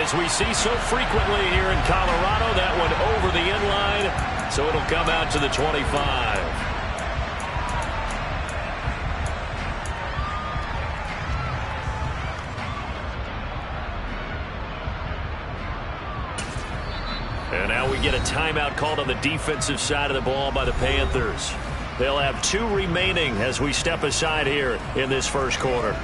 as we see so frequently here in Colorado, that one over the inline, so it'll come out to the 25. And now we get a timeout called on the defensive side of the ball by the Panthers. They'll have 2 remaining as we step aside here in this first quarter.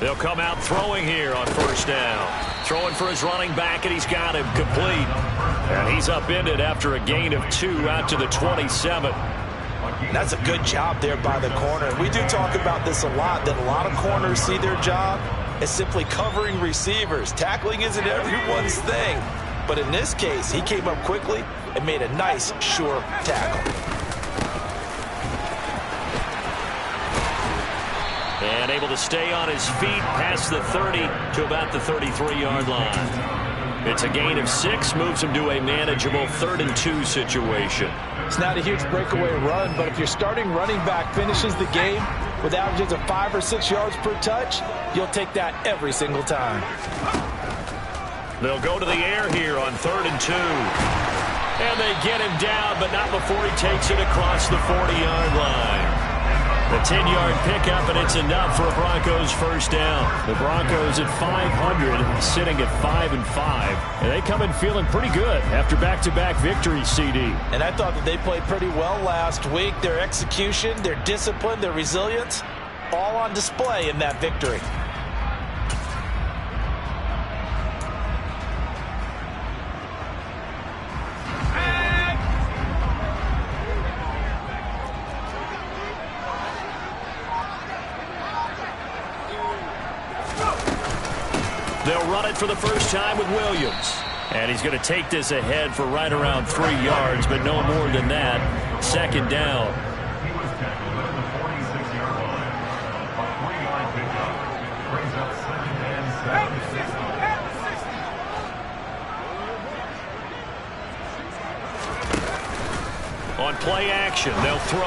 They'll come out throwing here on first down. Throwing for his running back, and he's got him complete. And he's upended after a gain of 2 out to the 27. That's a good job there by the corner. We do talk about this a lot, that a lot of corners see their job as simply covering receivers. Tackling isn't everyone's thing. But in this case, he came up quickly and made a nice, sure tackle. And able to stay on his feet past the 30 to about the 33-yard line. It's a gain of 6, moves him to a manageable 3rd and 2 situation. It's not a huge breakaway run, but if your starting running back finishes the game with averages of 5 or 6 yards per touch, you'll take that every single time. They'll go to the air here on 3rd and 2. And they get him down, but not before he takes it across the 40-yard line. A 10-yard pickup, and it's enough for a Broncos first down. The Broncos at 500, sitting at 5-5. And they come in feeling pretty good after back-to-back victories, CD. And I thought that they played pretty well last week. Their execution, their discipline, their resilience, all on display in that victory. They'll run it for the first time with Williams. And he's going to take this ahead for right around 3 yards, but no more than that. 2nd down. On play action, they'll throw.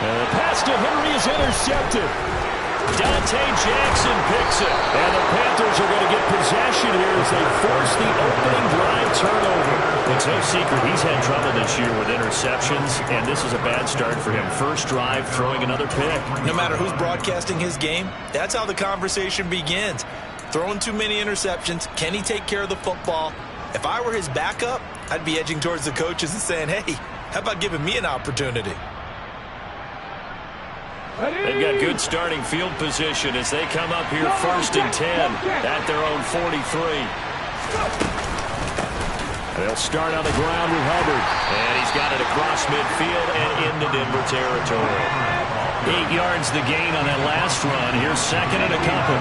And the pass to Henry is intercepted. Dante Jackson picks it. And the Panthers are going to get possession here as they force the opening drive turnover. It's no secret he's had trouble this year with interceptions, and this is a bad start for him. First drive, throwing another pick. No matter who's broadcasting his game, that's how the conversation begins. Throwing too many interceptions, can he take care of the football? If I were his backup, I'd be edging towards the coaches and saying, hey, how about giving me an opportunity? They've got good starting field position as they come up here 1st and 10 at their own 43. They'll start on the ground with Hubbard. And he's got it across midfield and into Denver territory. 8 yards the gain on that last run. Here's 2nd and a couple.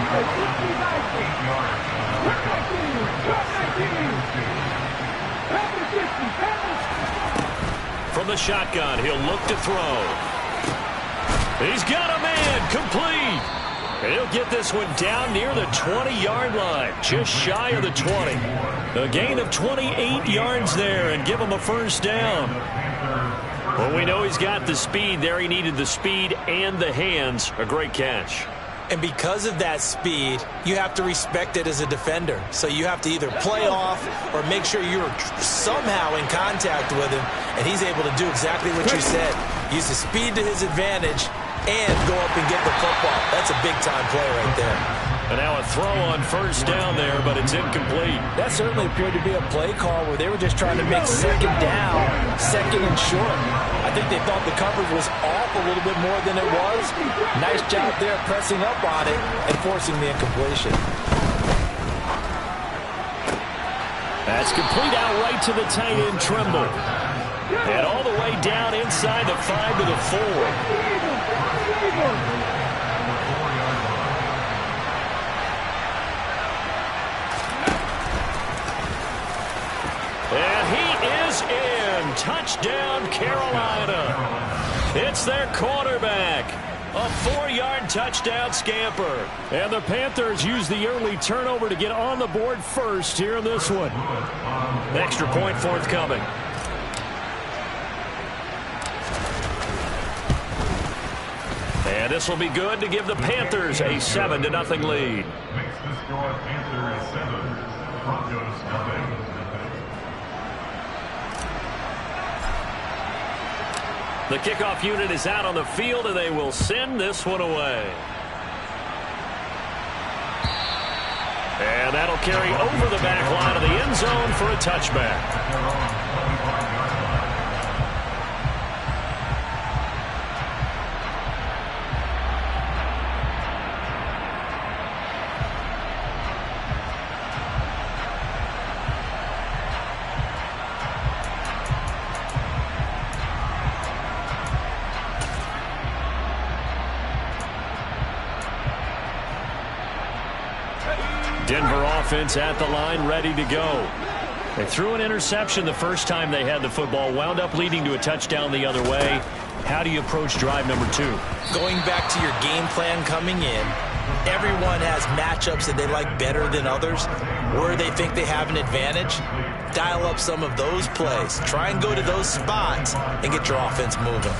From the shotgun, he'll look to throw. He's got a man, complete. And he'll get this one down near the 20-yard line, just shy of the 20. A gain of 28 yards there and give him a first down. Well, we know he's got the speed there. He needed the speed and the hands. A great catch. And because of that speed, you have to respect it as a defender. So you have to either play off or make sure you're somehow in contact with him. And he's able to do exactly what you said. Use the speed to his advantage and go up and get the football. That's a big-time play right there. And now a throw on first down there, but it's incomplete. That certainly appeared to be a play call where they were just trying to make 2nd down, 2nd and short. I think they thought the coverage was off a little bit more than it was. Nice job there pressing up on it and forcing the incompletion. That's complete out right to the tight end, Trimble. And all the way down inside the 5 to the 4. And he is in. Touchdown, Carolina. It's their quarterback. A 4-yard touchdown scamper. And the Panthers use the early turnover to get on the board first here in this one. Extra point forthcoming. And this will be good to give the Panthers a 7-0 lead. Makes the score Panthers 7, Broncos nothing. The kickoff unit is out on the field, and they will send this one away. And that'll carry over the back line of the end zone for a touchback. Denver offense at the line, ready to go. They threw an interception the first time they had the football, wound up leading to a touchdown the other way. How do you approach drive number 2? Going back to your game plan coming in, everyone has matchups that they like better than others, where they think they have an advantage. Dial up some of those plays. Try and go to those spots and get your offense moving.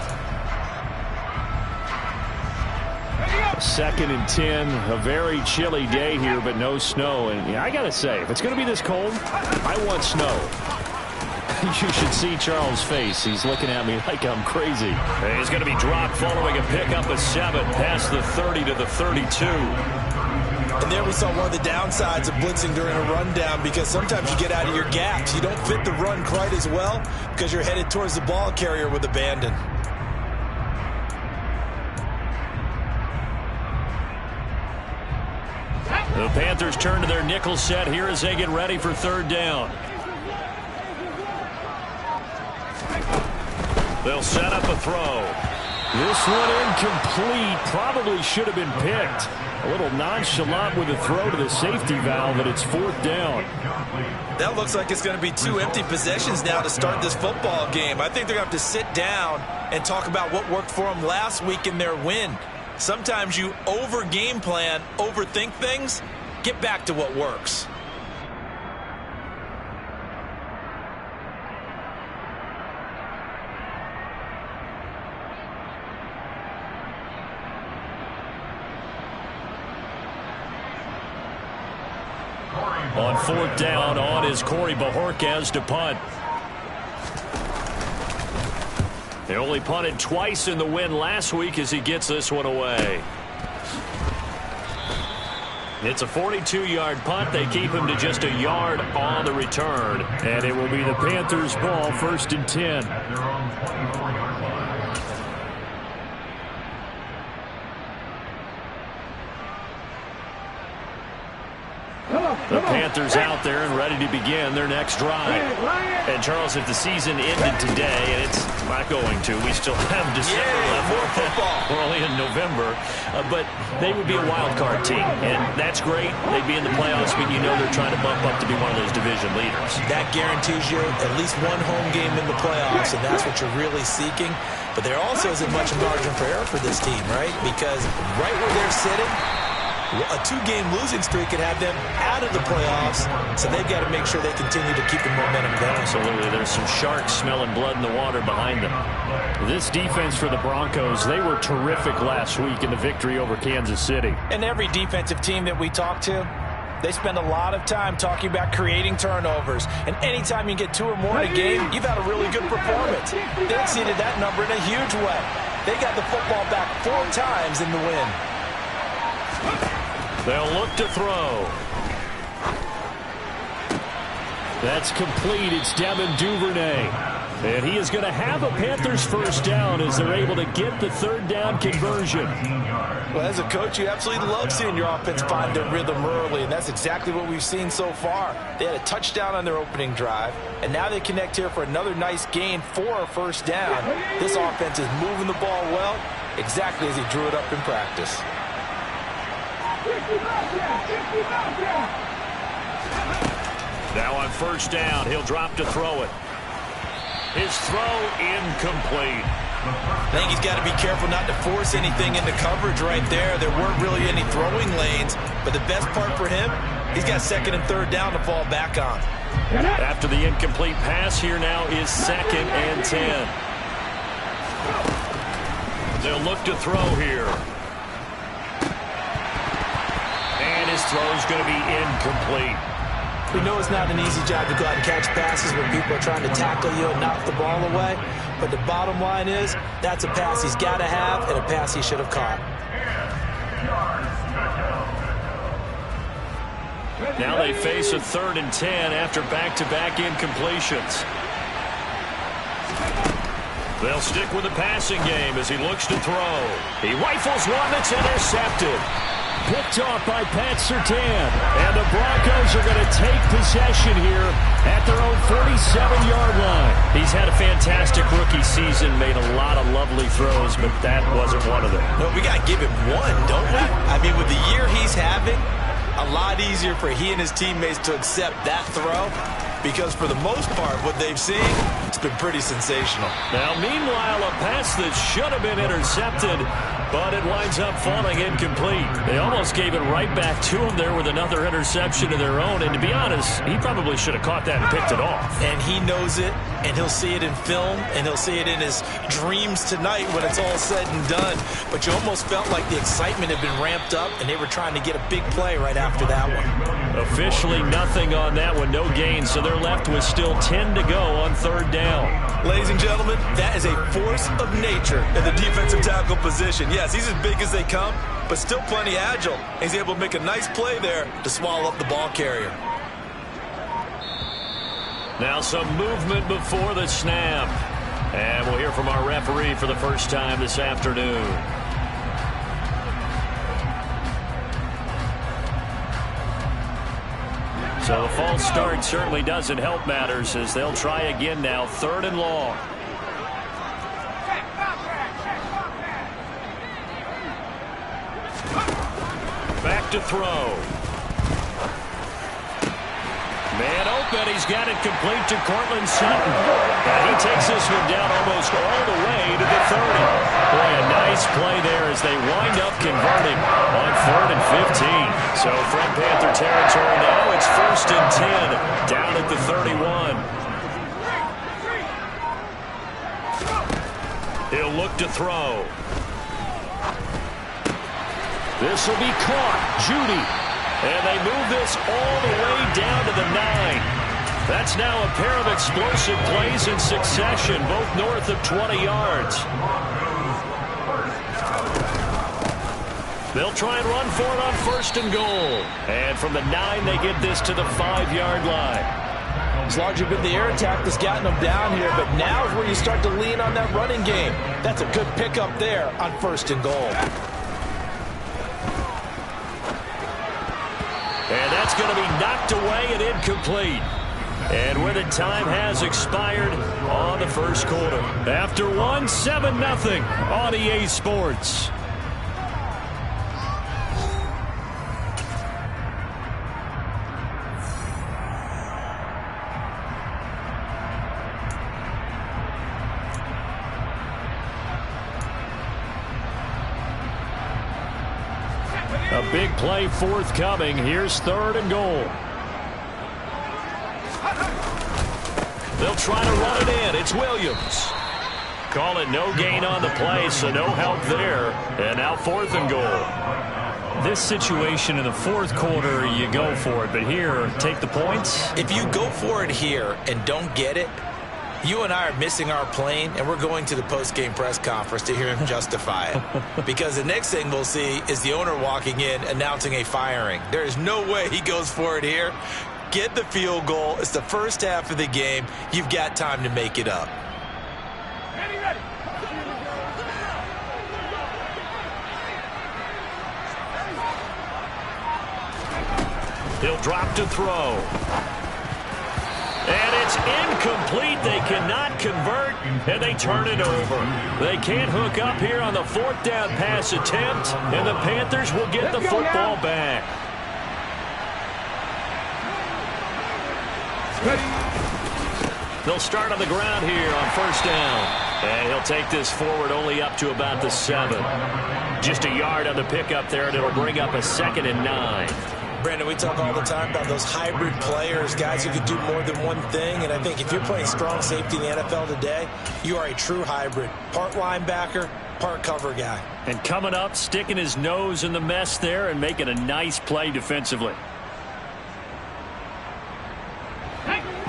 2nd and 10, a very chilly day here, but no snow. And I got to say, if it's going to be this cold, I want snow. You should see Charles' face. He's looking at me like I'm crazy. And he's going to be dropped following a pickup of 7 past the 30 to the 32. And there we saw one of the downsides of blitzing during a rundown, because sometimes you get out of your gaps. You don't fit the run quite as well because you're headed towards the ball carrier with abandon. The Panthers turn to their nickel set here as they get ready for 3rd down. They'll set up a throw. This one incomplete. Probably should have been picked. A little nonchalant with a throw to the safety valve, and it's 4th down. That looks like it's going to be 2 empty possessions now to start this football game. I think they're going to have to sit down and talk about what worked for them last week in their win. Sometimes you over-game plan, overthink things. Get back to what works. On 4th down, on is Corey Bajorquez to punt. They only punted twice in the win last week as he gets this one away. It's a 42-yard punt. They keep him to just a yard on the return. And it will be the Panthers' ball, 1st and 10. The Panthers out there and ready to begin their next drive. And Charles, if the season ended today, and it's not going to, we still have December left. More football. We're only in November, but they would be a wild card team, and that's great. They'd be in the playoffs, but you know they're trying to bump up to be one of those division leaders. That guarantees you at least one home game in the playoffs, and that's what you're really seeking. But there also isn't much margin for error for this team, right? Because right where they're sitting, a 2-game losing streak could have them out of the playoffs, so they've got to make sure they continue to keep the momentum going. Absolutely. There's some sharks smelling blood in the water behind them. This defense for the Broncos, they were terrific last week in the victory over Kansas City. And every defensive team that we talk to, they spend a lot of time talking about creating turnovers. And anytime you get 2 or more in a game, you've had a really good performance. They exceeded that number in a huge way. They got the football back 4 times in the win. They'll look to throw. That's complete. It's Devin Duvernay. And he is going to have a Panthers 1st down as they're able to get the 3rd down conversion. Well, as a coach, you absolutely love seeing your offense find their rhythm early, and that's exactly what we've seen so far. They had a touchdown on their opening drive, and now they connect here for another nice gain for a 1st down. This offense is moving the ball well, exactly as he drew it up in practice. Now on 1st down, he'll drop to throw it. His throw incomplete. I think he's got to be careful not to force anything into coverage right there. There weren't really any throwing lanes, but the best part for him, he's got second and third down to fall back on. After the incomplete pass, here now is 2nd and 10. They'll look to throw here. And his throw's going to be incomplete. We know it's not an easy job to go out and catch passes when people are trying to tackle you and knock the ball away. But the bottom line is, that's a pass he's got to have and a pass he should have caught. Now they face a 3rd and 10 after back-to-back incompletions. They'll stick with the passing game as he looks to throw. He rifles one that's intercepted. Picked off by Pat Surtain. And the Broncos are going to take possession here at their own 47-yard line. He's had a fantastic rookie season, made a lot of lovely throws, but that wasn't one of them. No, we got to give him one, don't we? I mean, with the year he's having, a lot easier for he and his teammates to accept that throw, because for the most part, what they've seen, it's been pretty sensational. Now, meanwhile, a pass that should have been intercepted, but it winds up falling incomplete. They almost gave it right back to him there with another interception of their own. And to be honest, he probably should have caught that and picked it off. And he knows it, and he'll see it in film, and he'll see it in his dreams tonight when it's all said and done. But you almost felt like the excitement had been ramped up, and they were trying to get a big play right after that one. Officially nothing on that one, no gain, so they're left with still 10 to go on 3rd down. Ladies and gentlemen, that is a force of nature in the defensive tackle position. Yes, he's as big as they come, but still plenty agile. He's able to make a nice play there to swallow up the ball carrier. Now some movement before the snap. And we'll hear from our referee for the first time this afternoon. So the false start certainly doesn't help matters as they'll try again now, 3rd and long. Back to throw. Man open, he's got it complete to Cortland Sutton. And he takes this one down almost all the way to the 30. Boy, a nice play there as they wind up converting on 3rd and 15. So from Panther territory now, it's 1st and 10 down at the 31. He'll look to throw. This will be caught. Judy. And they move this all the way down to the 9. That's now a pair of explosive plays in succession, both north of 20 yards. They'll try and run for it on 1st and goal. And from the 9, they get this to the 5-yard line. It's largely been the air attack that's gotten them down here, but now is where you start to lean on that running game. That's a good pickup there on 1st and goal. And that's going to be knocked away and incomplete. And with it, time has expired on the first quarter. After one, 7-0 on EA Sports. A big play forthcoming. Here's 3rd and goal. They'll try to run it in. It's Williams. Call it no gain on the play, so no help there. And now 4th and goal. This situation in the 4th quarter, you go for it. But here, take the points. If you go for it here and don't get it, you and I are missing our plane, and we're going to the post-game press conference to hear him justify it. Because the next thing we'll see is the owner walking in announcing a firing. There is no way he goes for it here. Get the field goal. It's the first half of the game. You've got time to make it up. Ready. He'll drop to throw. And it's incomplete. They cannot convert, and they turn it over. They can't hook up here on the 4th down pass attempt, and the Panthers will get the football back. They'll start on the ground here on 1st down. And he'll take this forward only up to about the 7. Just a yard on the pickup there, and it'll bring up a 2nd and 9. Brandon, we talk all the time about those hybrid players, guys who can do more than one thing. And I think if you're playing strong safety in the NFL today, you are a true hybrid. Part linebacker, part cover guy. And coming up, sticking his nose in the mess there and making a nice play defensively.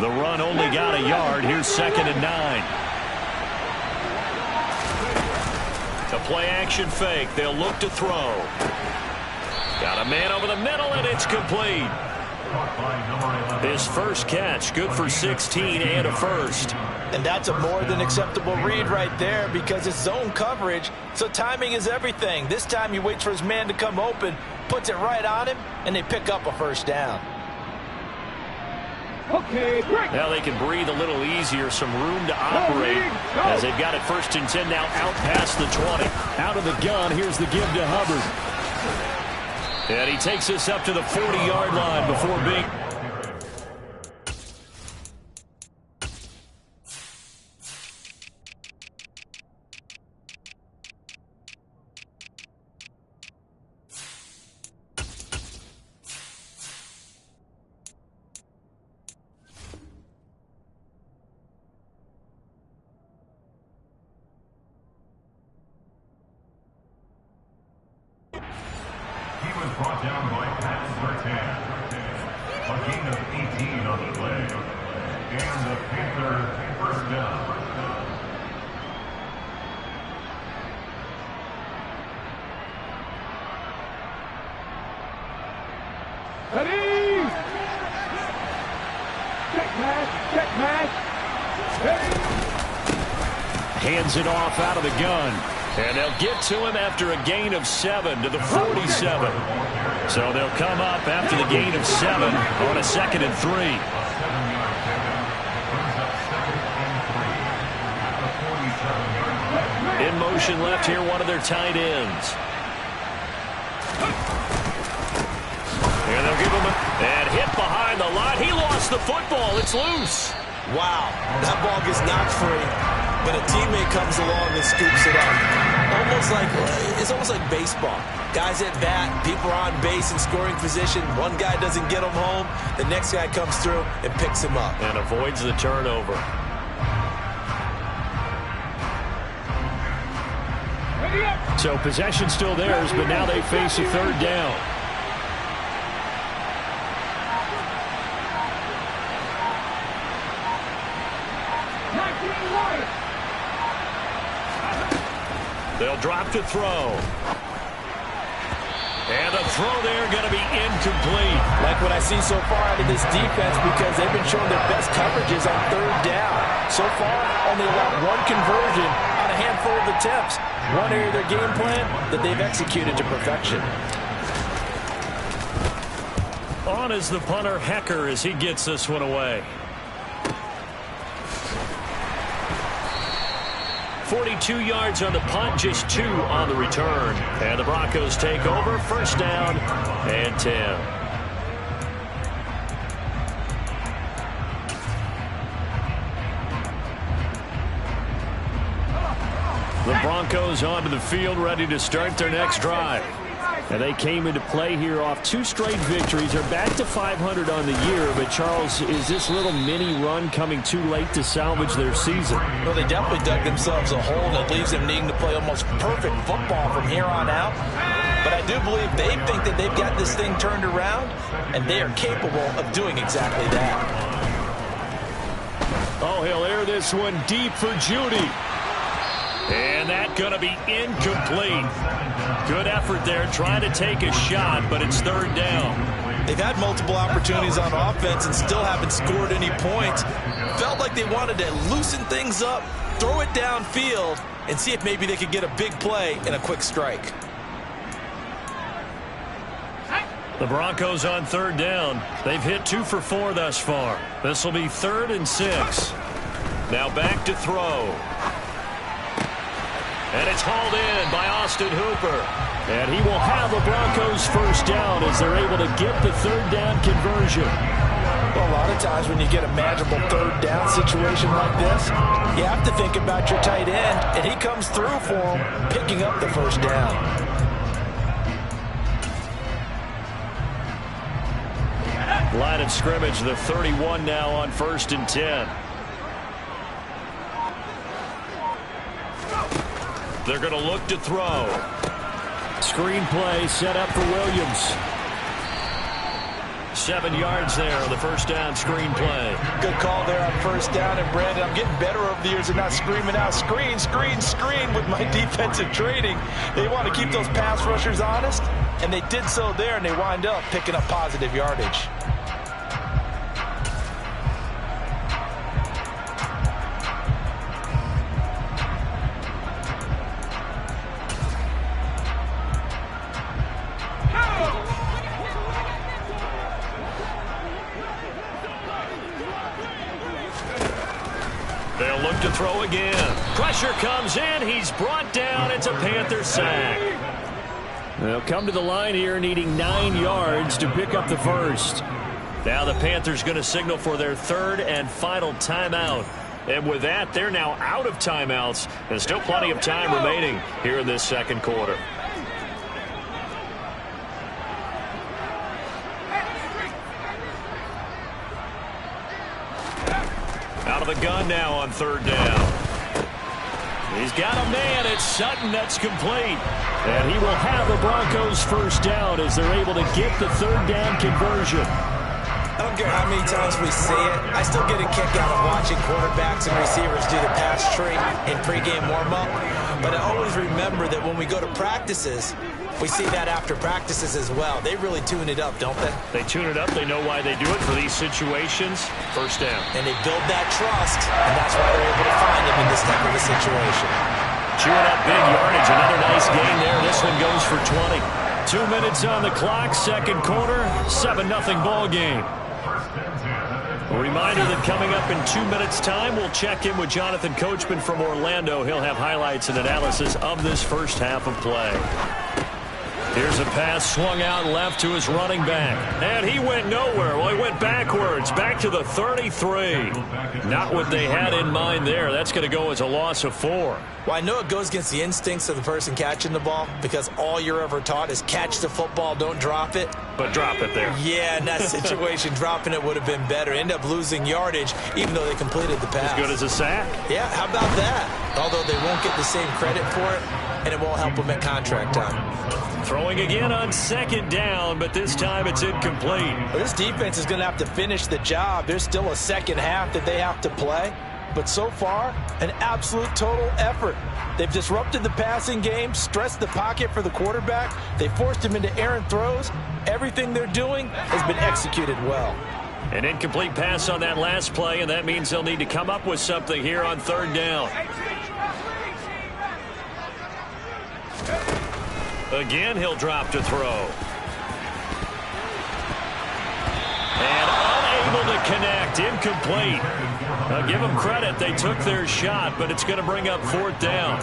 The run only got a yard. Here's 2nd and 9. The play action fake. They'll look to throw. Got a man over the middle, and it's complete. His first catch, good for 16 and a first. And that's a more than acceptable read right there because it's zone coverage, so timing is everything. This time he waits for his man to come open, puts it right on him, and they pick up a first down. Okay, break. Now they can breathe a little easier, some room to operate as they've got it 1st and 10 now out past the 20. Out of the gun, here's the give to Hubbard. And he takes us up to the 40-yard line before being... Brought down by Pat Sertan. A gain of 18 on the play. And the Panthers first down. Ready! Check match. Ready! Hands it off out of the gun. And they'll get to him after a gain of 7 to the 47. So they'll come up after the gain of 7 on a 2nd and 3. In motion left here, one of their tight ends. And they'll give him and hit behind the line. He lost the football. It's loose. Wow, that ball gets knocked free, but a teammate comes along and scoops it up. It's almost like baseball. Guys at bat, people are on base in scoring position. One guy doesn't get him home. The next guy comes through and picks him up. And avoids the turnover. So possession still theirs, but now they face a 3rd down. They'll drop to throw. And the throw there going to be incomplete. Like what I see so far out of this defense because they've been showing their best coverages on 3rd down. So far, only allowed 1 conversion on a handful of attempts. One area of their game plan that they've executed to perfection. On is the punter, Hecker, as he gets this one away. 42 yards on the punt, just 2 on the return. And the Broncos take over, 1st down and 10. The Broncos onto the field, ready to start their next drive. And they came into play here off 2 straight victories. They're back to 500 on the year. But, Charles, is this little mini run coming too late to salvage their season? Well, they definitely dug themselves a hole that leaves them needing to play almost perfect football from here on out. But I do believe they think that they've got this thing turned around, and they are capable of doing exactly that. Oh, he'll air this one deep for Judy. And that's going to be incomplete. Good effort there trying to take a shot, but it's 3rd down. They've had multiple opportunities on offense and still haven't scored any points. Felt like they wanted to loosen things up, throw it downfield, and see if maybe they could get a big play and a quick strike. The Broncos on 3rd down. They've hit 2 for 4 thus far. This will be 3rd and 6. Now back to throw. And it's hauled in by Austin Hooper. And he will have the Broncos 1st down as they're able to get the 3rd down conversion. Well, a lot of times when you get a manageable third down situation like this, you have to think about your tight end, and he comes through for him, picking up the first down. Line of scrimmage, the 31 now on 1st and 10. They're going to look to throw. Screen play set up for Williams. 7 yards there on the first down screen play. Good call there on first down. And Brandon, I'm getting better over the years and not screaming out screen, screen, screen with my defensive training. They want to keep those pass rushers honest, and they did so there, and they wind up picking up positive yardage. They'll look to throw again. Pressure comes in. He's brought down. It's a Panther sack. They'll come to the line here needing 9 yards to pick up the first. Now the Panthers going to signal for their third and final timeout. And with that, they're now out of timeouts. There's still plenty of time remaining here in this second quarter. Out of the gun now on third down. He's got a man. It's Sutton. That's complete. And he will have the Broncos first down as they're able to get the third down conversion. I don't care how many times we see it. I still get a kick out of watching quarterbacks and receivers do the pass tree in pregame warm-up. But I always remember that when we go to practices, we see that after practices as well. They really tune it up, don't they? They tune it up. They know why they do it for these situations. First down. And they build that trust, and that's why they're able to find him in this type of a situation. Chewing up big yardage. Another nice gain there. This one goes for 20. 2 minutes on the clock. Second quarter. 7-0 ball game. A reminder that coming up in 2 minutes' time, we'll check in with Jonathan Coachman from Orlando. He'll have highlights and analysis of this first half of play. Here's a pass swung out left to his running back. And he went nowhere. Well, he went backwards, back to the 33. Not what they had in mind there. That's going to go as a loss of 4. Well, I know it goes against the instincts of the person catching the ball because all you're ever taught is catch the football, don't drop it. But drop it there. Yeah, in that situation, dropping it would have been better. End up losing yardage, even though they completed the pass. As good as a sack? Yeah, how about that? Although they won't get the same credit for it, and it won't help them at contract time. Throwing again on second down, but this time it's incomplete. Well, this defense is going to have to finish the job. There's still a second half that they have to play. But so far, an absolute total effort. They've disrupted the passing game, stressed the pocket for the quarterback. They forced him into errant throws. Everything they're doing has been executed well. An incomplete pass on that last play, and that means they'll need to come up with something here on third down. Again, he'll drop to throw. And unable to connect. Incomplete. Now give them credit. They took their shot, but it's going to bring up fourth down.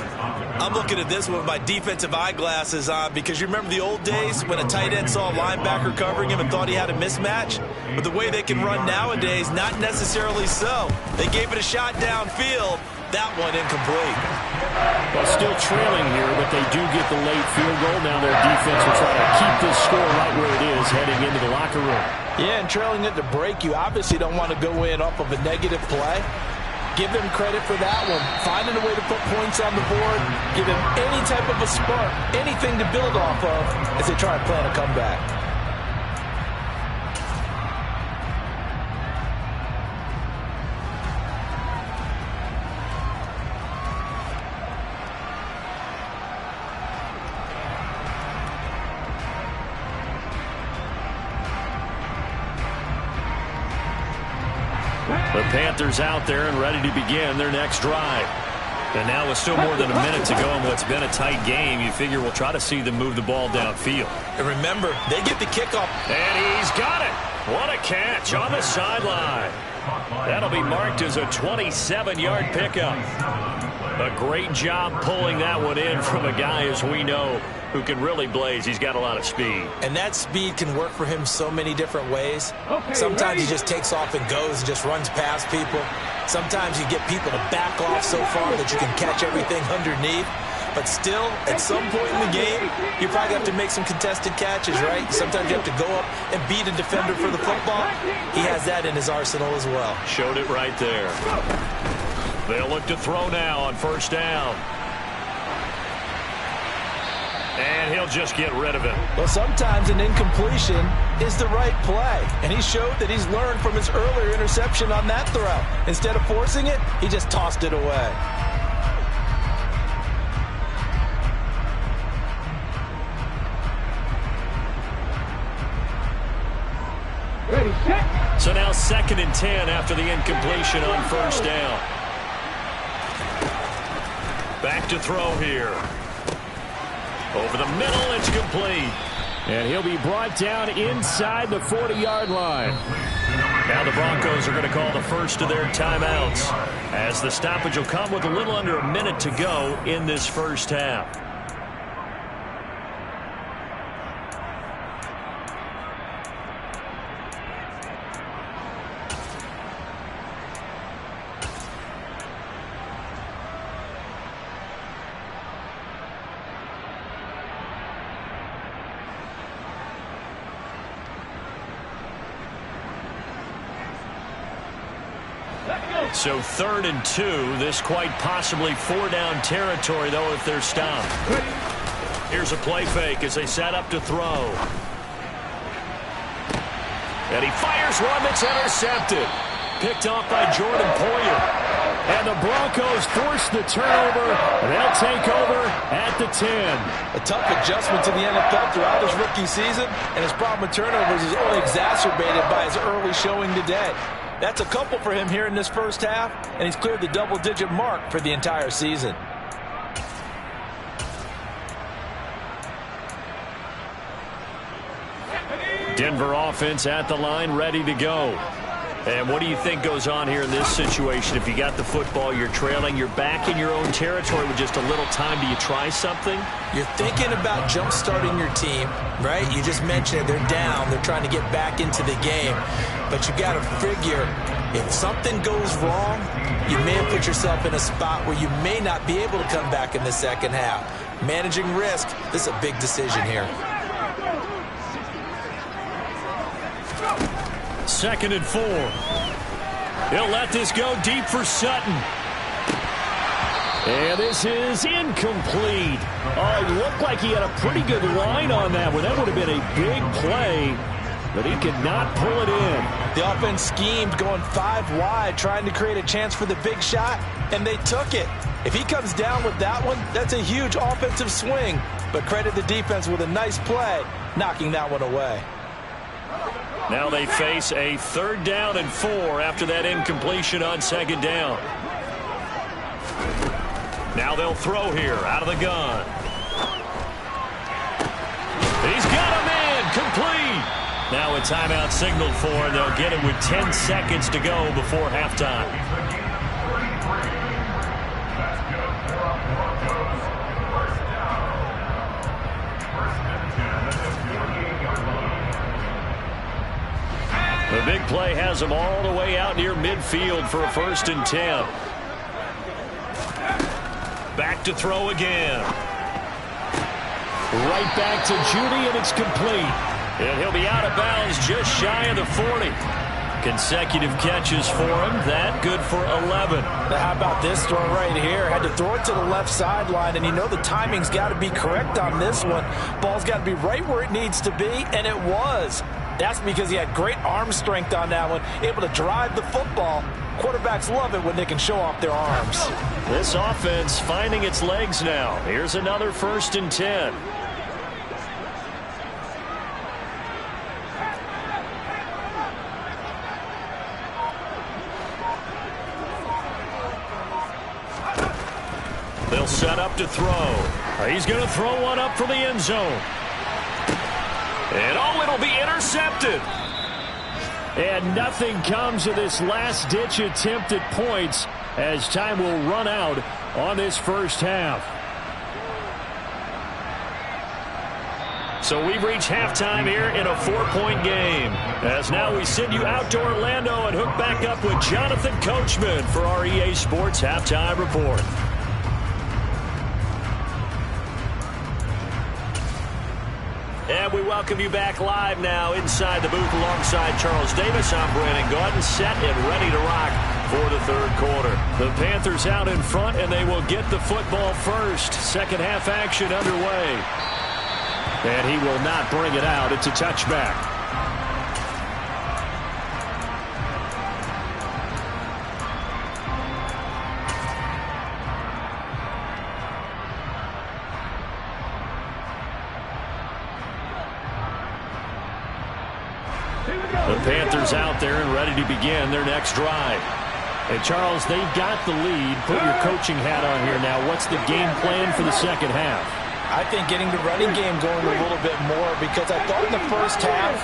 I'm looking at this with my defensive eyeglasses on because you remember the old days when a tight end saw a linebacker covering him and thought he had a mismatch? But the way they can run nowadays, not necessarily so. They gave it a shot downfield. That one incomplete. Well, still trailing here, but they do get the late field goal. Now their defense will try to keep this score right where it is heading into the locker room. Yeah, and trailing it to break, you obviously don't want to go in off of a negative play. Give them credit for that one. Finding a way to put points on the board. Give them any type of a spark, anything to build off of as they try to plan a comeback. The Panthers out there and ready to begin their next drive. And now with still more than a minute to go in what's been a tight game, you figure we'll try to see them move the ball downfield. And remember, they get the kickoff. And he's got it. What a catch on the sideline. That'll be marked as a 27-yard pickup. A great job pulling that one in from a guy, as we know, who can really blaze. He's got a lot of speed. And that speed can work for him so many different ways. Sometimes he just takes off and goes and just runs past people. Sometimes you get people to back off so far that you can catch everything underneath. But still, at some point in the game, you probably have to make some contested catches, right? Sometimes you have to go up and beat a defender for the football. He has that in his arsenal as well. Showed it right there. They'll look to throw now on first down. And he'll just get rid of it. Well, sometimes an incompletion is the right play. And he showed that he's learned from his earlier interception on that throw. Instead of forcing it, he just tossed it away. Ready, set. So now 2nd and 10 after the incompletion on first down. Back to throw here. Over the middle, it's complete. And he'll be brought down inside the 40-yard line. Now the Broncos are going to call the first of their timeouts, as the stoppage will come with a little under a minute to go in this first half. So 3rd and 2. This quite possibly 4-down territory, though, if they're stopped. Here's a play fake as they set up to throw. And he fires one that's intercepted. Picked off by Jordan Poyer. And the Broncos force the turnover. They'll take over at the 10. A tough adjustment to the NFL throughout his rookie season, and his problem with turnovers is only exacerbated by his early showing today. That's a couple for him here in this first half, and he's cleared the double-digit mark for the entire season. Denver offense at the line, ready to go. And what do you think goes on here in this situation? If you got the football, you're trailing, you're back in your own territory with just a little time. Do you try something? You're thinking about jump-starting your team, right? You just mentioned it. They're down. They're trying to get back into the game. But you got to figure, if something goes wrong, you may have put yourself in a spot where you may not be able to come back in the second half. Managing risk, this is a big decision here. 2nd and 4. He'll let this go deep for Sutton. And this is incomplete. Oh, it looked like he had a pretty good line on that one. That would have been a big play, but he could not pull it in. The offense schemed going 5 wide, trying to create a chance for the big shot, and they took it. If he comes down with that one, that's a huge offensive swing. But credit the defense with a nice play, knocking that one away. Now they face a 3rd down and 4 after that incompletion on 2nd down. Now they'll throw here out of the gun. He's got him in, complete. Now a timeout signaled for, and they'll get it with 10 seconds to go before halftime. The big play has them all the way out near midfield for a 1st and 10. Back to throw again. Right back to Judy, and it's complete. And he'll be out of bounds just shy of the 40. Consecutive catches for him. That good for 11. Now, how about this throw right here? Had to throw it to the left sideline, and you know the timing's got to be correct on this one. Ball's got to be right where it needs to be, and it was. That's because he had great arm strength on that one, able to drive the football. Quarterbacks love it when they can show off their arms. This offense finding its legs now. Here's another 1st and 10. They'll set up to throw. He's going to throw one up for the end zone. And oh, it'll be intercepted. And nothing comes of this last-ditch attempt at points. as time will run out on this first half. So we've reached halftime here in a 4-point game. As now we send you out to Orlando and hook back up with Jonathan Coachman for our EA Sports Halftime Report. And we welcome you back live now inside the booth alongside Charles Davis. I'm Brandon Gaudin, set and ready to rock for the third quarter. The Panthers out in front, and they will get the football first. Second half action underway. And he will not bring it out. It's a touchback. The Panthers out there and ready to begin their next drive. And Charles, they've got the lead. Put your coaching hat on here now. What's the game plan for the second half? I think getting the running game going a little bit more, because I thought in the first half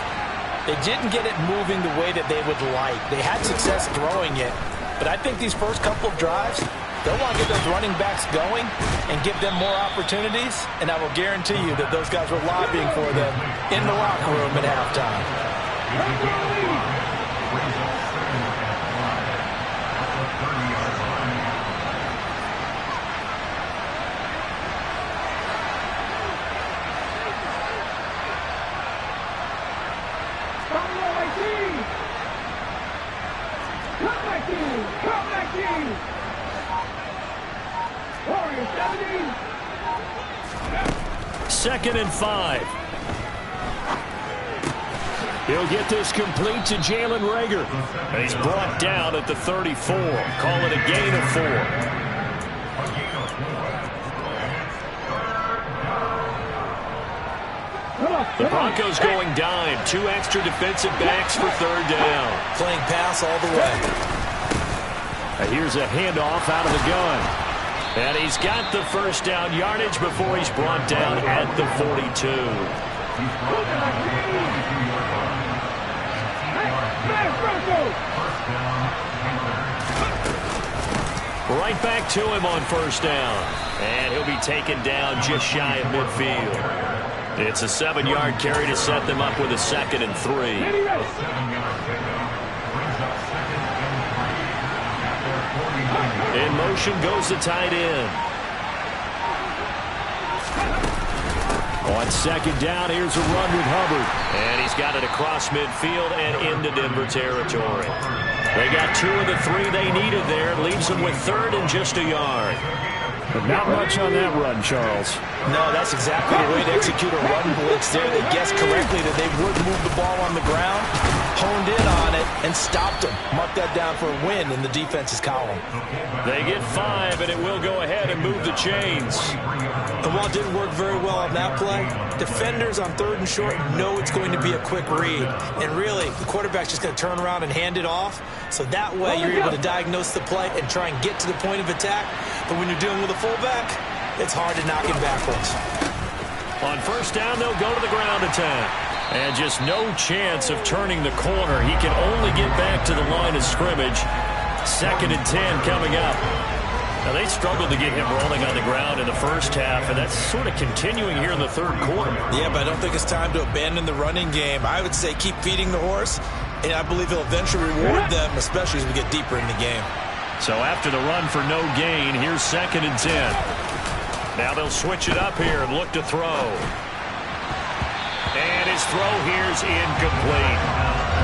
they didn't get it moving the way that they would like. They had success throwing it, but I think these first couple of drives, they'll want to get those running backs going and give them more opportunities, and I will guarantee you that those guys were lobbying for them in the locker room at halftime. Second and 5. He'll get this complete to Jalen Reagor. He's brought down at the 34. Call it a gain of 4. The Broncos going dime. 2 extra defensive backs for third down. Playing pass all the way. Here's a handoff out of the gun. And he's got the first down yardage before he's brought down at the 42. Right back to him on first down. And he'll be taken down just shy of midfield. It's a 7-yard carry to set them up with a 2nd and 3. In motion goes the tight end. On second down, here's a run with Hubbard. And he's got it across midfield and into Denver territory. They got 2 of the 3 they needed there. Leaves them with 3rd and just a yard. But not much on that run, Charles. No, that's exactly the way to execute a run blitz there. They guessed correctly that they would move the ball on the ground, honed in on it, and stopped them. Mark that down for a win in the defense's column. They get 5, and it will go ahead and move the chains. And while it didn't work very well on that play, defenders on 3rd and short know it's going to be a quick read. And really, the quarterback's just going to turn around and hand it off. So that way, you're able to diagnose the play and try and get to the point of attack. But when you're dealing with a fullback, it's hard to knock him backwards. On first down, they'll go to the ground attack. And just no chance of turning the corner. He can only get back to the line of scrimmage. 2nd and 10 coming up. Now, they struggled to get him rolling on the ground in the first half, and that's sort of continuing here in the third quarter. Yeah, but I don't think it's time to abandon the running game. I would say keep feeding the horse, and I believe he'll eventually reward them, especially as we get deeper in the game. So after the run for no gain, here's 2nd and 10. Now they'll switch it up here and look to throw. And his throw here's incomplete.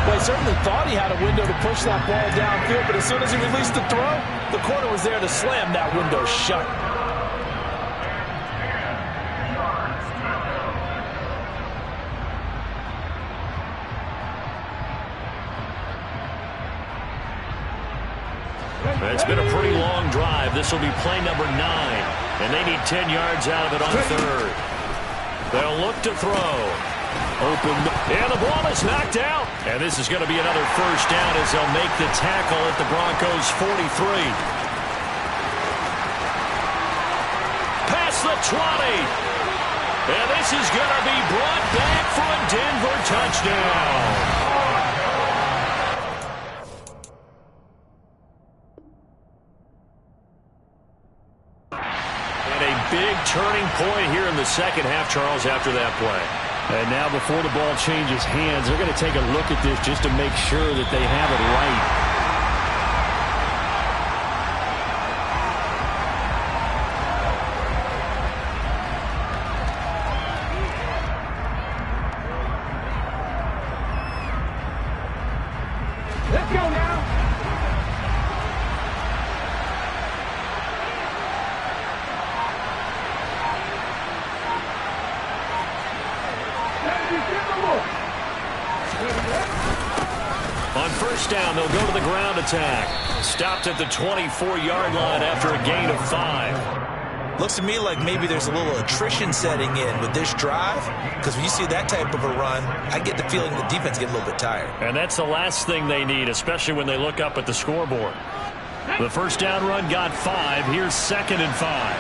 Well, he certainly thought he had a window to push that ball downfield, but as soon as he released the throw, the corner was there to slam that window shut. It's been a pretty long drive. This will be play number 9, and they need 10 yards out of it on 3rd. They'll look to throw. Open, and the ball is knocked out. And this is going to be another first down as they'll make the tackle at the Broncos' 43. Past the 20. And this is going to be brought back for a Denver touchdown. point here in the second half, Charles, after that play. And now before the ball changes hands, they're going to take a look at this just to make sure that they have it right. Let's go now. On first down, they'll go to the ground attack. Stopped at the 24-yard line after a gain of 5. Looks to me like maybe there's a little attrition setting in with this drive, because when you see that type of a run, I get the feeling the defense get a little bit tired. And that's the last thing they need, especially when they look up at the scoreboard. The first down run got 5. Here's 2nd and 5.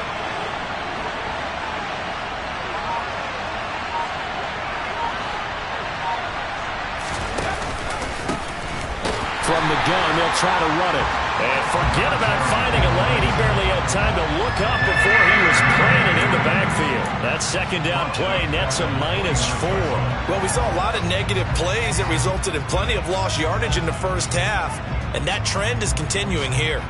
From the gun, they'll try to run it. And forget about finding a lane. He barely had time to look up before he was planted in the backfield. That second down play nets a -4. Well, we saw a lot of negative plays that resulted in plenty of lost yardage in the first half, and that trend is continuing here.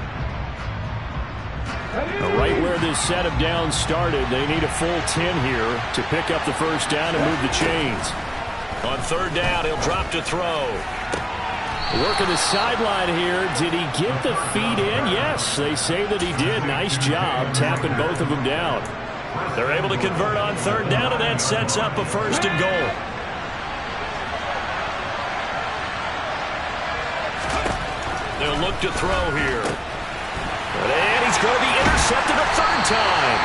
Right where this set of downs started, they need a full 10 here to pick up the first down and move the chains. On third down, he'll drop to throw. Working the sideline here. Did he get the feet in? Yes, they say that he did. Nice job tapping both of them down. They're able to convert on third down, and that sets up a 1st and goal. They'll look to throw here. And he's going to be intercepted a 3rd time.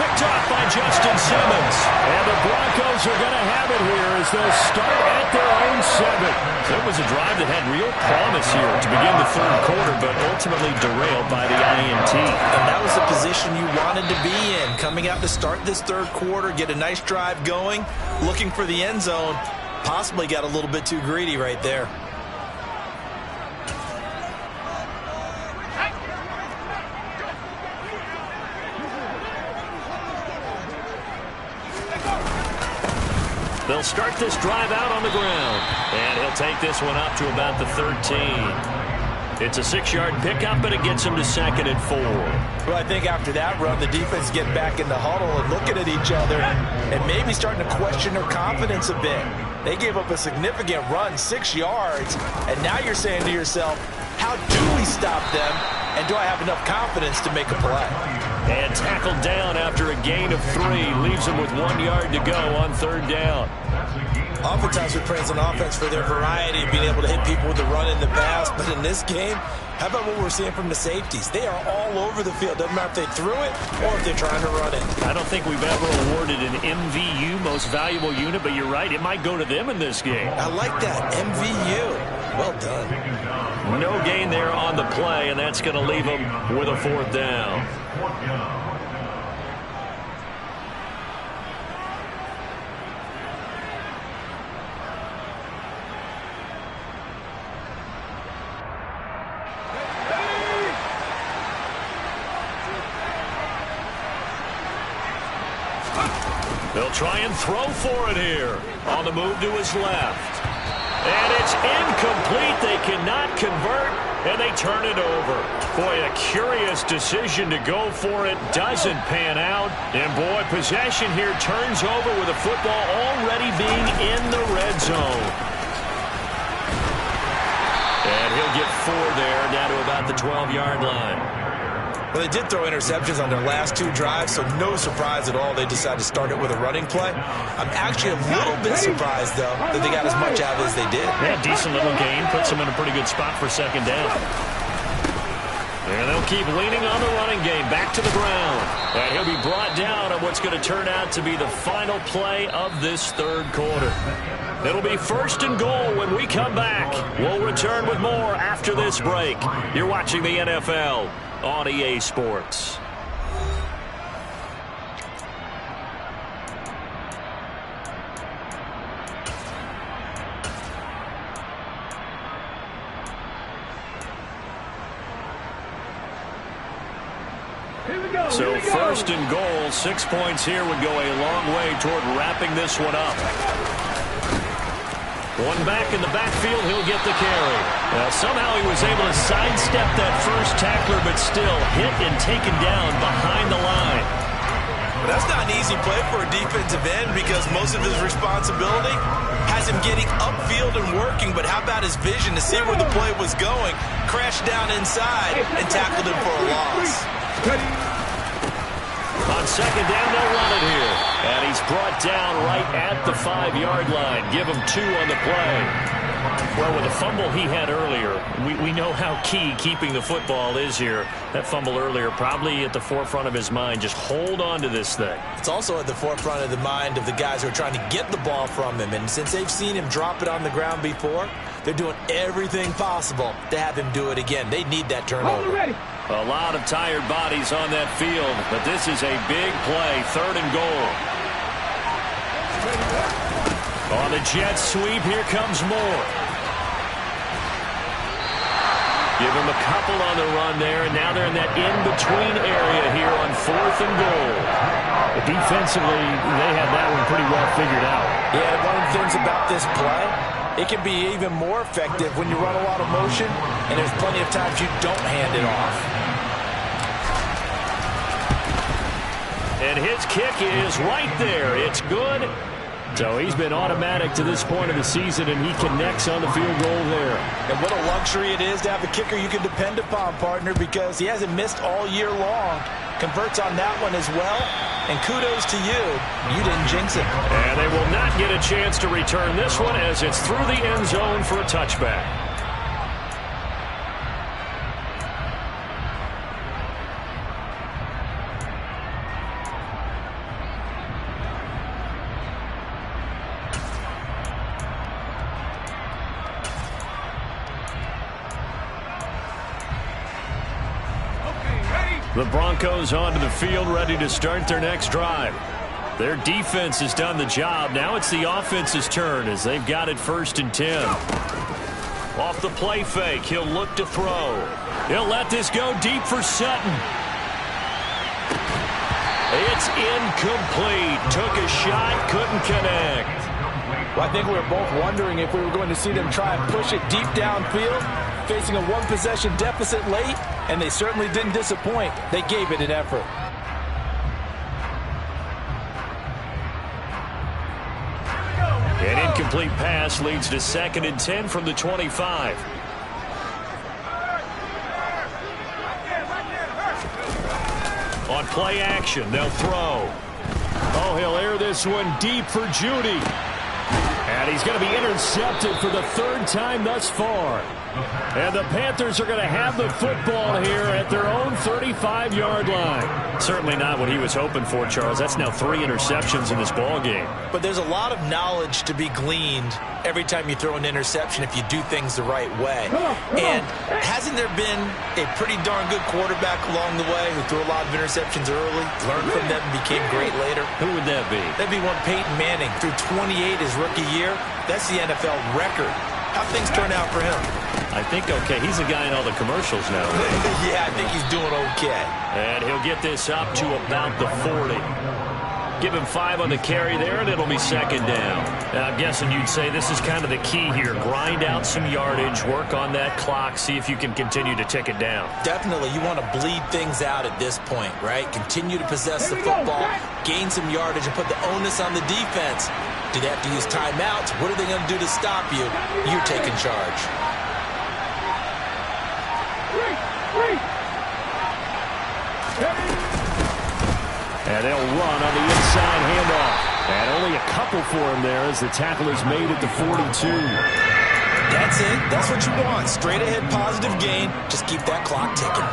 Picked off by Justin Simmons. And the Broncos are going to have it here as they'll start at their own 7. It was a drive that had real promise here to begin the 3rd quarter, but ultimately derailed by the INT. And that was the position you wanted to be in. Coming out to start this 3rd quarter, get a nice drive going, looking for the end zone. Possibly got a little bit too greedy right there. They'll start this drive out on the ground. And he'll take this one up to about the 13. It's a 6-yard pickup, but it gets him to 2nd and 4. Well, I think after that run, the defense get back in the huddle and looking at each other and maybe starting to question their confidence a bit. They gave up a significant run, 6 yards, and now you're saying to yourself, how do we stop them, and do I have enough confidence to make a play? And tackled down after a gain of 3. Leaves him with 1 yard to go on third down. Oftentimes we praise an offense for their variety of being able to hit people with the run in the pass, but in this game, how about what we're seeing from the safeties? They are all over the field. Doesn't matter if they threw it or if they're trying to run it. I don't think we've ever awarded an MVU, most valuable unit, but you're right, it might go to them in this game. I like that, MVU. Well done. No gain there on the play, and that's going to leave them with a 4th down. They'll try and throw for it here. On the move to his left. And it's incomplete. They cannot convert, and they turn it over. Boy, a curious decision to go for it. Doesn't pan out. And, boy, possession here turns over with a football already being in the red zone. And he'll get 4 there, down to about the 12-yard line. Well, they did throw interceptions on their last 2 drives, so no surprise at all they decided to start it with a running play. I'm actually a little bit surprised, though, that they got as much out of it as they did. Yeah, decent little gain. Puts them in a pretty good spot for 2nd down. And they'll keep leaning on the running game. Back to the ground. And he'll be brought down on what's going to turn out to be the final play of this 3rd quarter. It'll be 1st and goal when we come back. We'll return with more after this break. You're watching the NFL on EA Sports. Here we So first and goal, 6 points here would go a long way toward wrapping this one up. One back in the backfield, he'll get the carry. Somehow he was able to sidestep that first tackler, but still hit and taken down behind the line. But that's not an easy play for a defensive end because most of his responsibility has him getting upfield and working, but how about his vision to see where the play was going, crashed down inside, and tackled him for a loss. On second down, they'll run it here. And he's brought down right at the 5-yard line. Give him 2 on the play. Well, with the fumble he had earlier, we know how key keeping the football is here. That fumble earlier probably at the forefront of his mind. Just hold on to this thing. It's also at the forefront of the mind of the guys who are trying to get the ball from him. And since they've seen him drop it on the ground before, they're doing everything possible to have him do it again. They need that turnover. A lot of tired bodies on that field, but this is a big play, 3rd and goal. On the jet sweep, here comes Moore. Give him a couple on the run there, and now they're in that in-between area here on 4th and goal. Defensively, they have that one pretty well figured out. Yeah, one of the things about this play, it can be even more effective when you run a lot of motion, and there's plenty of times you don't hand it off. And his kick is right there. It's good. So he's been automatic to this point of the season, and he connects on the field goal there. And what a luxury it is to have a kicker you can depend upon, partner, because he hasn't missed all year long. Converts on that one as well. And kudos to you. You didn't jinx it. And they will not get a chance to return this one as it's through the end zone for a touchback. The Broncos onto the field, ready to start their next drive. Their defense has done the job. Now it's the offense's turn as they've got it 1st and 10. Off the play fake, he'll look to throw. He'll let this go deep for Sutton. It's incomplete. Took a shot, couldn't connect. Well, I think we were both wondering if we were going to see them try and push it deep downfield, facing a 1-possession deficit late, and they certainly didn't disappoint. They gave it an effort. An incomplete pass leads to 2nd and 10 from the 25. On play action, they'll throw. Oh, he'll air this one deep for Judy. And he's going to be intercepted for the 3rd time thus far. And the Panthers are going to have the football here at their own 35-yard line. Certainly not what he was hoping for, Charles. That's now 3 interceptions in this ball game. But there's a lot of knowledge to be gleaned every time you throw an interception if you do things the right way. And hasn't there been a pretty darn good quarterback along the way who threw a lot of interceptions early, learned from them, and became great later? Who would that be? That'd be one Peyton Manning. Threw 28 his rookie year. That's the NFL record. How'd things turn out for him? I think okay. He's a guy in all the commercials now. Yeah, I think he's doing okay. And he'll get this up to about the 40. Give him 5 on the carry there, and it'll be 2nd down. Now, I'm guessing you'd say this is kind of the key here. Grind out some yardage, work on that clock, see if you can continue to tick it down. Definitely. You want to bleed things out at this point, right? Continue to possess the football, gain some yardage, and put the onus on the defense. Do they have to use timeouts? What are they going to do to stop you? You're taking charge. And they'll run on the inside handoff. And only a couple for him there as the tackle is made at the 42. That's it. That's what you want. Straight ahead positive gain. Just keep that clock ticking.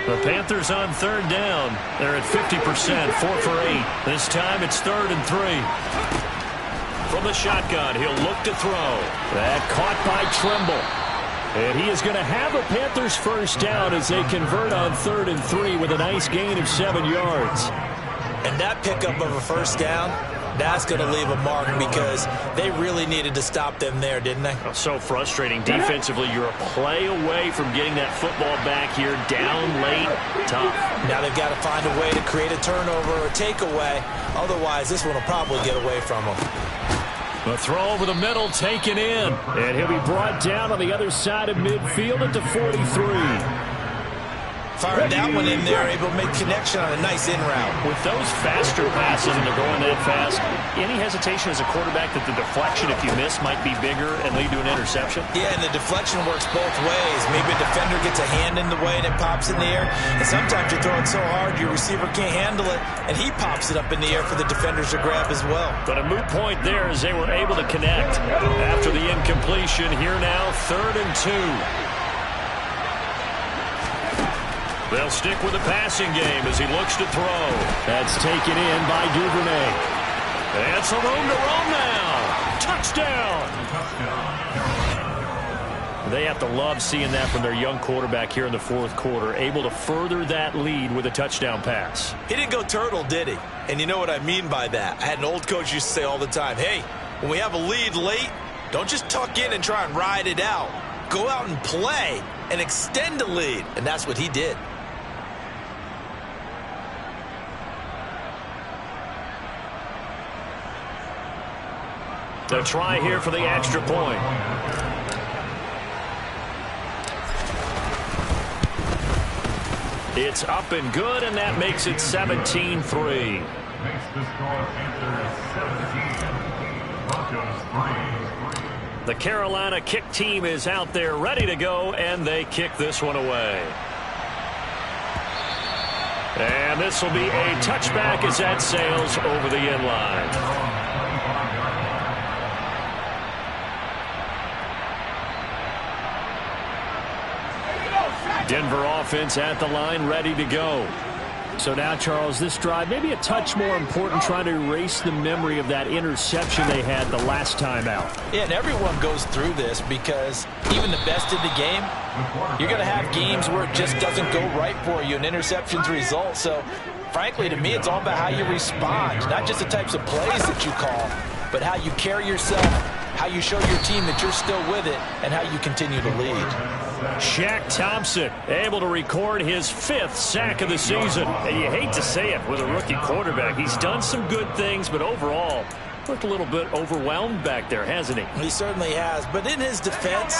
The Panthers on 3rd down. They're at 50%, 4 for 8. This time it's 3rd and 3. From the shotgun, he'll look to throw. That caught by Trimble. And he is going to have a Panthers first down as they convert on 3rd and 3 with a nice gain of 7 yards. And that pickup of a first down, that's going to leave a mark because they really needed to stop them there, didn't they? So frustrating. Defensively, you're a play away from getting that football back here. Down late, tough. Now they've got to find a way to create a turnover or takeaway. Otherwise, this one will probably get away from them. The throw over the middle taken in. And he'll be brought down on the other side of midfield at the 43. Firing that one in there, able to make connection on a nice in route. With those faster passes and they're going that fast, any hesitation as a quarterback that the deflection, if you miss, might be bigger and lead to an interception? Yeah, and the deflection works both ways. Maybe a defender gets a hand in the way and it pops in the air. And sometimes you throw it so hard your receiver can't handle it, and he pops it up in the air for the defenders to grab as well. But a moot point there as they were able to connect. After the incompletion, here now, 3rd and 2. They'll stick with the passing game as he looks to throw. That's taken in by Duvernay. And some room to roam now. Touchdown. They have to love seeing that from their young quarterback here in the 4th quarter, able to further that lead with a touchdown pass. He didn't go turtle, did he? And you know what I mean by that. I had an old coach used to say all the time, hey, when we have a lead late, don't just tuck in and try and ride it out. Go out and play and extend the lead. And that's what he did. They'll try here for the extra point. It's up and good, and that makes it 17-3. Makes the score Panthers 17, Broncos 3. The Carolina kick team is out there ready to go, and they kick this one away. And this will be a touchback as that sails over the end line. Denver offense at the line, ready to go. So now, Charles, this drive maybe a touch more important, trying to erase the memory of that interception they had the last time out. Yeah, and everyone goes through this because even the best in the game, you're going to have games where it just doesn't go right for you, and interceptions result. So, frankly, to me, it's all about how you respond, not just the types of plays that you call, but how you carry yourself, how you show your team that you're still with it, and how you continue to lead. Shaq Thompson able to record his 5th sack of the season. And you hate to say it with a rookie quarterback. He's done some good things, but overall looked a little bit overwhelmed back there, hasn't he? He certainly has. But in his defense,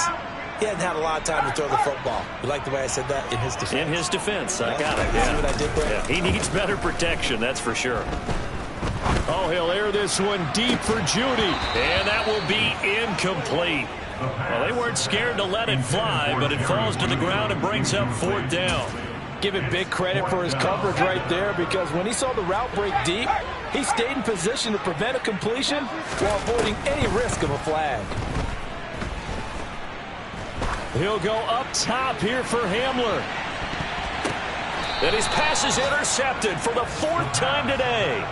he hasn't had a lot of time to throw the football. You like the way I said that? In his defense. In his defense. I got it. See what I did there? Yeah, he needs better protection, that's for sure. Oh, he'll air this one deep for Judy. And that will be incomplete. Well, they weren't scared to let it fly, but it falls to the ground and brings up 4th down. Give it big credit for his coverage right there, because when he saw the route break deep, he stayed in position to prevent a completion while avoiding any risk of a flag. He'll go up top here for Hamler. And his pass is intercepted for the 4th time today.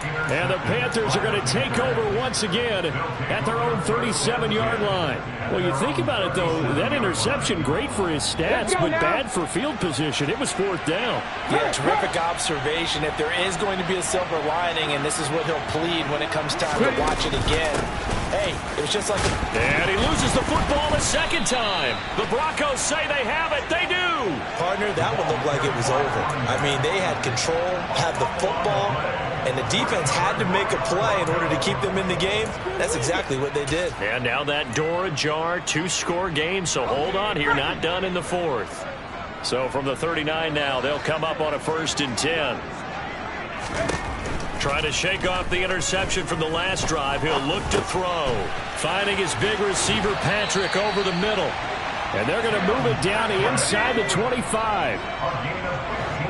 And the Panthers are going to take over once again at their own 37-yard line. Well, you think about it, though, that interception, great for his stats, but bad for field position. It was 4th down. Yeah, terrific observation. If there is going to be a silver lining, and this is what he'll plead when it comes time to watch it again, hey, it was just like And he loses the football a 2nd time. The Broncos say they have it. They do. Partner, that one looked like it was over. I mean, they had control, had the football, and the defense had to make a play in order to keep them in the game. That's exactly what they did. And now that door ajar, 2-score game, so hold on here, not done in the 4th. So from the 39 now, they'll come up on a 1st and 10. Trying to shake off the interception from the last drive. He'll look to throw. Finding his big receiver, Patrick, over the middle. And they're going to move it down to inside the 25. A gain of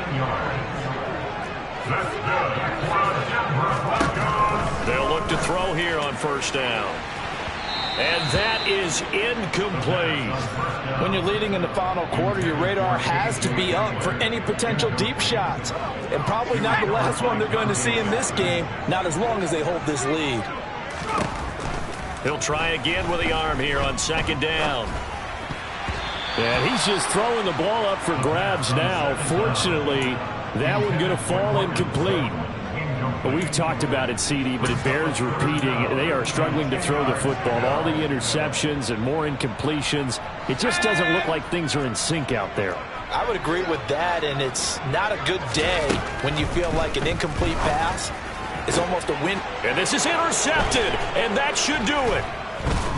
15 yards. That's good for the Denver Broncos. They'll look to throw here on 1st down. And that is incomplete. When you're leading in the final quarter, your radar has to be up for any potential deep shots. And probably not the last one they're going to see in this game, not as long as they hold this lead. He'll try again with the arm here on 2nd down. And he's just throwing the ball up for grabs now. Fortunately, that one going to fall incomplete. Well, we've talked about it, CD, but it bears repeating. They are struggling to throw the football. All the interceptions and more incompletions. It just doesn't look like things are in sync out there. I would agree with that, and it's not a good day when you feel like an incomplete pass is almost a win. And this is intercepted, and that should do it.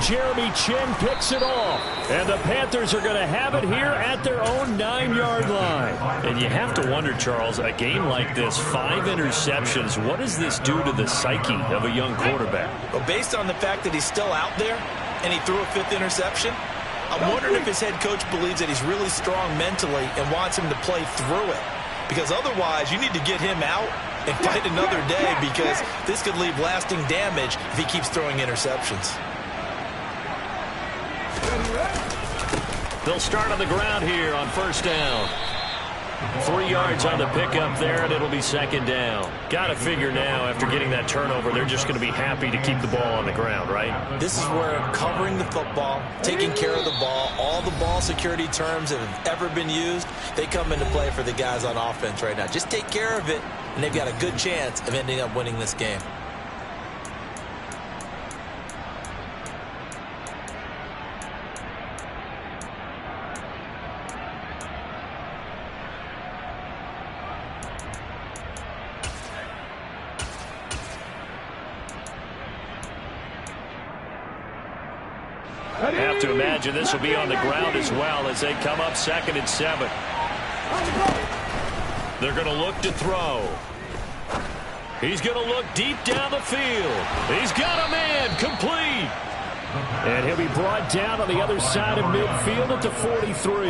Jeremy Chin picks it off. And the Panthers are going to have it here at their own 9-yard line. And you have to wonder, Charles, a game like this, 5 interceptions, what does this do to the psyche of a young quarterback? Well, based on the fact that he's still out there and he threw a 5th interception, I'm wondering if his head coach believes that he's really strong mentally and wants him to play through it. Because otherwise, you need to get him out and fight another day, because this could leave lasting damage if he keeps throwing interceptions. They'll start on the ground here on first down. 3 yards on the pickup there, and it'll be second down. Got to figure now, after getting that turnover, they're just going to be happy to keep the ball on the ground, right? This is where covering the football, taking care of the ball, all the ball security terms that have ever been used, they come into play for the guys on offense right now. Just take care of it, and they've got a good chance of ending up winning this game. Have to imagine this will be on the ground as well as they come up 2nd and 7. They're going to look to throw. He's going to look deep down the field. He's got a man, complete. And he'll be brought down on the other side of midfield at the 43.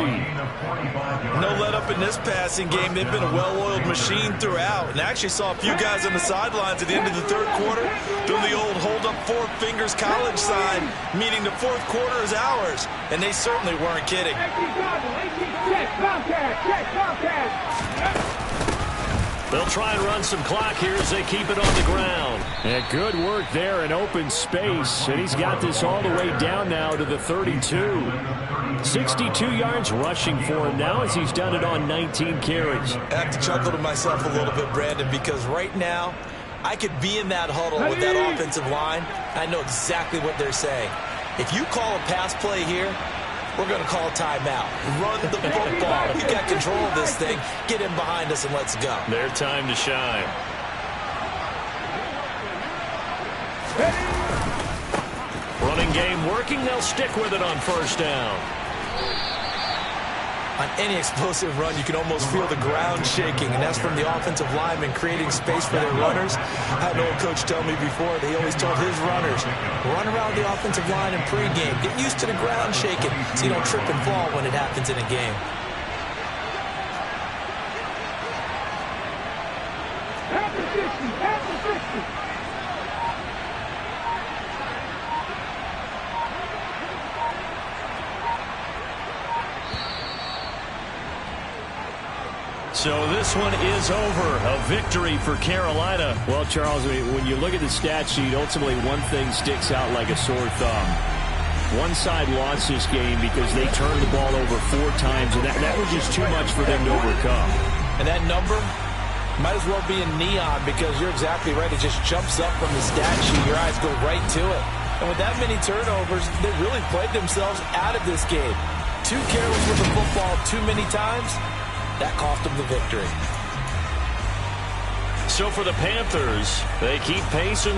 No let up in this passing game. They've been a well-oiled machine throughout. And I actually saw a few guys on the sidelines at the end of the 3rd quarter doing the old hold up 4 fingers college sign, meaning the 4th quarter is ours. And they certainly weren't kidding. They'll try and run some clock here as they keep it on the ground. And good work there in open space. And he's got this all the way down now to the 32. 62 yards rushing for him now as he's done it on 19 carries. I have to chuckle to myself a little bit, Brandon, because right now I could be in that huddle with that offensive line. I know exactly what they're saying. If you call a pass play here, we're going to call timeout. Run the football. We've got control of this thing. Get in behind us and let's go. Their time to shine. Running game working. They'll stick with it on first down. On any explosive run, you can almost feel the ground shaking, and that's from the offensive linemen creating space for their runners. I had an old coach tell me before, he always told his runners, run around the offensive line in pregame. Get used to the ground shaking so you don't trip and fall when it happens in a game. So this one is over. A victory for Carolina. Well, Charles, when you look at the stat sheet, ultimately one thing sticks out like a sore thumb. One side lost this game because they turned the ball over 4 times, and that was just too much for them to overcome. And that number might as well be in neon, because you're exactly right. It just jumps up from the stat sheet. Your eyes go right to it. And with that many turnovers, they really played themselves out of this game. Too careless with the football too many times. That cost them the victory. So for the Panthers, they keep pace in the